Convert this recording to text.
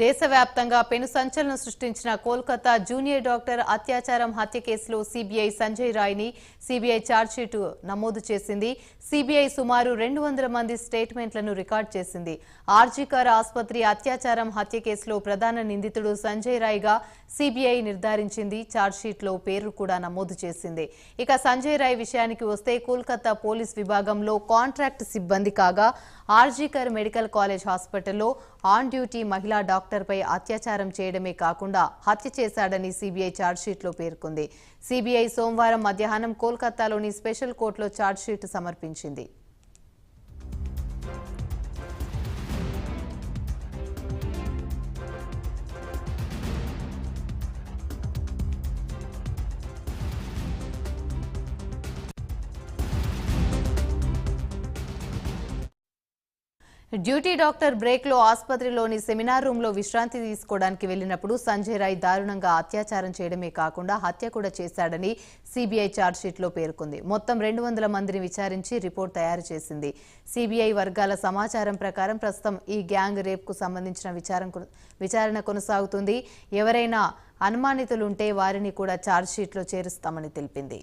దేశవ్యాప్తంగా పెను సంచలనం సృష్టించిన కోల్కతా జూనియర్ డాక్టర్ అత్యాచారం హత్య కేసులో సీబీఐ సంజయ్ రాయ్ ని సీబీఐ ఛార్జ్షీట్ నమోదు చేసింది. సీబీఐ సుమారు 200 మంది స్టేట్మెంట్లను రికార్డ్ చేసింది. ఆర్జీకర్ ఆసుపత్రి అత్యాచారం హత్య కేసులో ప్రధాన నిందితుడు సంజయ్ రాయ్ గా సీబీఐ నిర్ధారించింది. ఛార్జ్షీట్ లో పేరు కూడా నమోదు చేసింది. ఇక సంజయ్ రాయ్ విషయానికి వస్తే కోల్కతా పోలీస్ విభాగంలో కాంట్రాక్ట్ సిబ్బంది కాగా ఆర్జీకర్ మెడికల్ కాలేజ్ హాస్పిటల్లో ఆన్ డ్యూటీ మహిళా డాక్టర్పై అత్యాచారం చేయడమే కాకుండా హత్య చేశాడని సీబీఐ ఛార్జ్షీట్లో పేర్కొంది. సీబీఐ సోమవారం మధ్యాహ్నం కోల్కతాలోని స్పెషల్ కోర్టులో ఛార్జ్షీట్ సమర్పించింది. డ్యూటీ డాక్టర్ బ్రేక్ లో ఆసుపత్రిలోని సెమినార్ రూమ్ లో విశ్రాంతి తీసుకోవడానికి వెళ్లినప్పుడు సంజయ్ రాయ్ దారుణంగా అత్యాచారం చేయడమే కాకుండా హత్య కూడా చేశాడని సీబీఐ ఛార్జ్షీట్ లో పేర్కొంది. మొత్తం 200 మందిని విచారించి రిపోర్ట్ తయారు చేసింది. సీబీఐ వర్గాల సమాచారం ప్రకారం ప్రస్తుతం ఈ గ్యాంగ్ రేప్ కు సంబంధించిన విచారణ కొనసాగుతుంది. ఎవరైనా అనుమానితులుంటే వారిని కూడా ఛార్జ్షీట్ లో చేరుస్తామని తెలిపింది.